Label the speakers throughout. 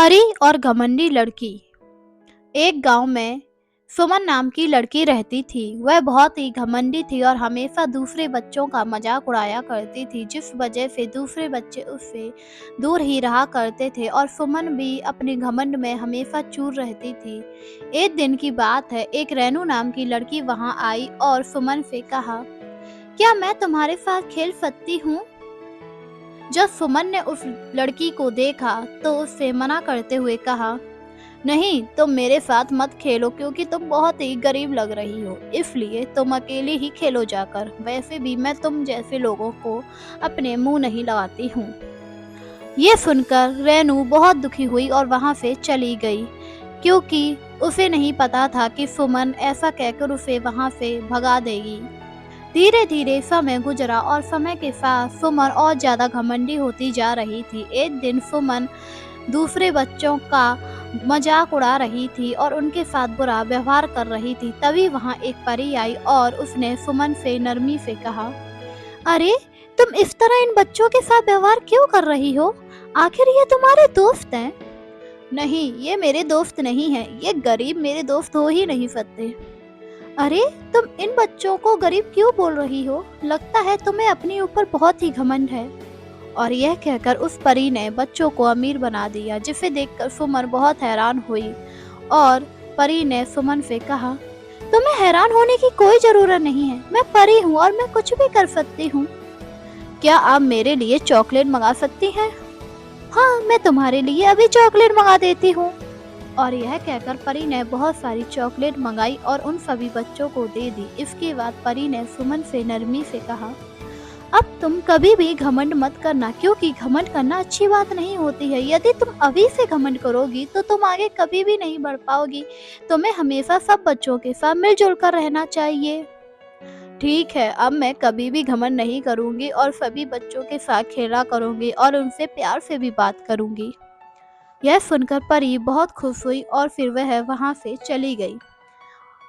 Speaker 1: परी और घमंडी लड़की। एक गांव में सुमन नाम की लड़की रहती थी। वह बहुत ही घमंडी थी और हमेशा दूसरे बच्चों का मजाक उड़ाया करती थी, जिस वजह से दूसरे बच्चे उससे दूर ही रहा करते थे और सुमन भी अपने घमंड में हमेशा चूर रहती थी। एक दिन की बात है, एक रेनू नाम की लड़की वहां आई और सुमन से कहा, क्या मैं तुम्हारे साथ खेल सकती हूँ? जब सुमन ने उस लड़की को देखा तो उससे मना करते हुए कहा, नहीं, तुम मेरे साथ मत खेलो क्योंकि तुम बहुत ही गरीब लग रही हो, इसलिए तुम अकेले ही खेलो जाकर। वैसे भी मैं तुम जैसे लोगों को अपने मुंह नहीं लगाती हूँ। ये सुनकर रेनू बहुत दुखी हुई और वहां से चली गई, क्योंकि उसे नहीं पता था कि सुमन ऐसा कहकर उसे वहां से भगा देगी। धीरे धीरे समय गुजरा और समय के साथ सुमन और ज्यादा घमंडी होती जा रही थी। एक दिन सुमन दूसरे बच्चों का मजाक उड़ा रही थी और उनके साथ बुरा व्यवहार कर रही थी। तभी वहां एक परी आई और उसने सुमन से नरमी से कहा, अरे, तुम इस तरह इन बच्चों के साथ व्यवहार क्यों कर रही हो? आखिर ये तुम्हारे दोस्त हैं? नहीं, ये मेरे दोस्त नहीं हैं। ये गरीब मेरे दोस्त हो ही नहीं सकते। अरे, तुम इन बच्चों को गरीब क्यों बोल रही हो? लगता है तुम्हें अपने ऊपर बहुत ही घमंड है। और यह कहकर उस परी ने बच्चों को अमीर बना दिया, जिसे देखकर सुमन बहुत हैरान हुई। और परी ने सुमन से कहा, तुम्हें हैरान होने की कोई जरूरत नहीं है। मैं परी हूँ और मैं कुछ भी कर सकती हूँ। क्या आप मेरे लिए चॉकलेट मंगा सकती हैं? हाँ, मैं तुम्हारे लिए अभी चॉकलेट मंगा देती हूँ। और यह कहकर परी ने बहुत सारी चॉकलेट मंगाई और उन सभी बच्चों को दे दी। इसके बाद परी ने सुमन से नरमी से कहा, अब तुम कभी भी घमंड मत करना, क्योंकि घमंड करना अच्छी बात नहीं होती है। यदि तुम अभी से घमंड करोगी तो तुम आगे कभी भी नहीं बढ़ पाओगी। तुम्हें हमेशा सब बच्चों के साथ मिलजुल कर रहना चाहिए। ठीक है, अब मैं कभी भी घमंड नहीं करूंगी और सभी बच्चों के साथ खेला करूंगी और उनसे प्यार से भी बात करूंगी। यह सुनकर परी बहुत खुश हुई और फिर वह वहां से चली गई।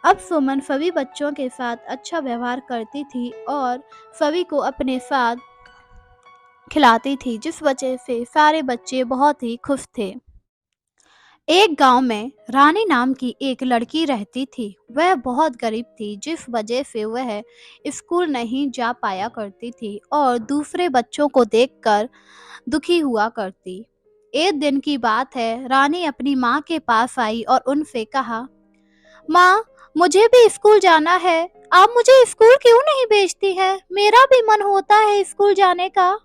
Speaker 1: अब सुमन सभी बच्चों के साथ अच्छा व्यवहार करती थी और सभी को अपने साथ खिलाती थी, जिस वजह से सारे बच्चे बहुत ही खुश थे। एक गांव में रानी नाम की एक लड़की रहती थी। वह बहुत गरीब थी, जिस वजह से वह स्कूल नहीं जा पाया करती थी और दूसरे बच्चों को देखकर दुखी हुआ करती। एक दिन की बात है, रानी अपनी माँ के पास आई और उनसे कहा, माँ, मुझे भी स्कूल जाना है। आप मुझे स्कूल क्यों नहीं भेजती हैं? मेरा भी मन होता है स्कूल जाने का।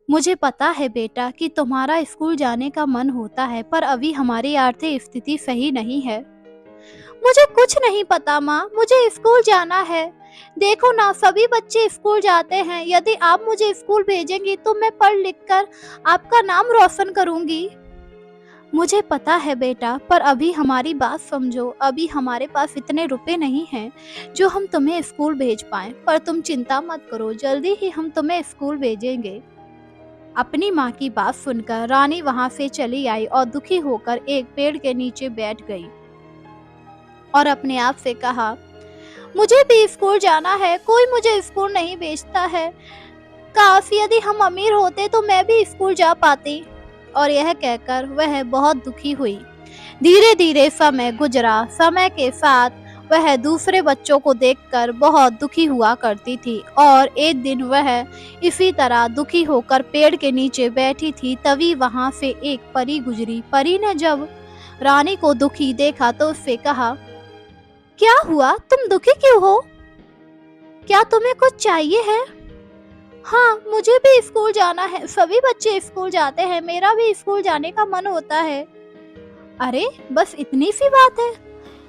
Speaker 1: मुझे पता है बेटा कि तुम्हारा स्कूल जाने का मन होता है, पर अभी हमारी आर्थिक स्थिति सही नहीं है। मुझे कुछ नहीं पता माँ, मुझे स्कूल जाना है। देखो ना, सभी बच्चे स्कूल जाते हैं। यदि आप मुझे स्कूल भेजेंगी तो मैं पढ़ लिख कर आपका नाम रोशन करूंगी। मुझे पता है बेटा, पर अभी हमारी बात समझो। अभी हमारे पास इतने रुपए नहीं हैं जो हम तुम्हें स्कूल भेज पाएं, पर तुम चिंता मत करो, जल्दी ही हम तुम्हें स्कूल भेजेंगे। अपनी माँ की बात सुनकर रानी वहां से चली आई और दुखी होकर एक पेड़ के नीचे बैठ गई और अपने आप से कहा, मुझे भी स्कूल जाना है, कोई मुझे स्कूल नहीं भेजता है। काश यदि हम अमीर होते तो मैं भी स्कूल जा पाती। और यह कहकर वह बहुत दुखी हुई। धीरे धीरे समय गुजरा। समय के साथ वह दूसरे बच्चों को देखकर बहुत दुखी हुआ करती थी और एक दिन वह इसी तरह दुखी होकर पेड़ के नीचे बैठी थी। तभी वहां से एक परी गुजरी। परी ने जब रानी को दुखी देखा तो उससे कहा, क्या हुआ, तुम दुखी क्यों हो? क्या तुम्हें कुछ चाहिए है? हाँ, मुझे भी स्कूल जाना है। सभी बच्चे स्कूल जाते हैं, मेरा भी स्कूल जाने का मन होता है। अरे, बस इतनी सी बात है।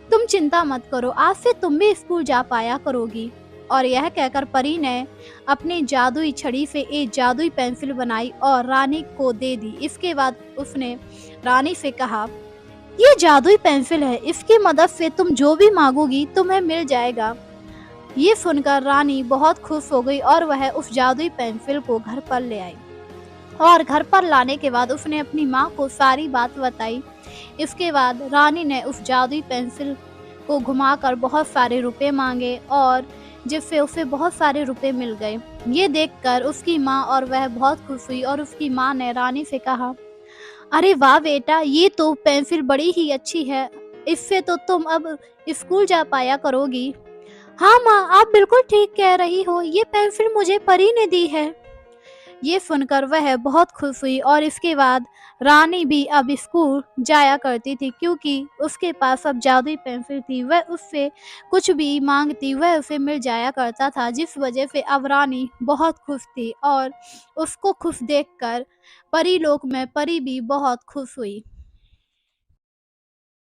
Speaker 1: तुम चिंता मत करो, आज से तुम भी स्कूल जा पाया करोगी। और यह कहकर परी ने अपनी जादुई छड़ी से एक जादुई पेंसिल बनाई और रानी को दे दी। इसके बाद उसने रानी से कहा, ये जादुई पेंसिल है, इसकी मदद से तुम जो भी मांगोगी तुम्हें मिल जाएगा। ये सुनकर रानी बहुत खुश हो गई और वह उस जादुई पेंसिल को घर पर ले आई। और घर पर लाने के बाद उसने अपनी माँ को सारी बात बताई। इसके बाद रानी ने उस जादुई पेंसिल को घुमाकर बहुत सारे रुपए मांगे और जिससे उसे बहुत सारे रुपए मिल गए। ये देखकर उसकी माँ और वह बहुत खुश हुई और उसकी माँ ने रानी से कहा, अरे वाह बेटा, ये तो पेंसिल बड़ी ही अच्छी है। इससे तो तुम अब स्कूल जा पाया करोगी। हाँ माँ, आप बिल्कुल ठीक कह रही हो, ये पेंसिल मुझे परी ने दी है। ये सुनकर वह बहुत खुश हुई और इसके बाद रानी भी अब स्कूल जाया करती थी, क्योंकि उसके पास अब जादुई पेंसिल थी। वह उससे कुछ भी मांगती वह उसे मिल जाया करता था, जिस वजह से अब रानी बहुत खुश थी और उसको खुश देखकर परी लोक में परी भी बहुत खुश हुई।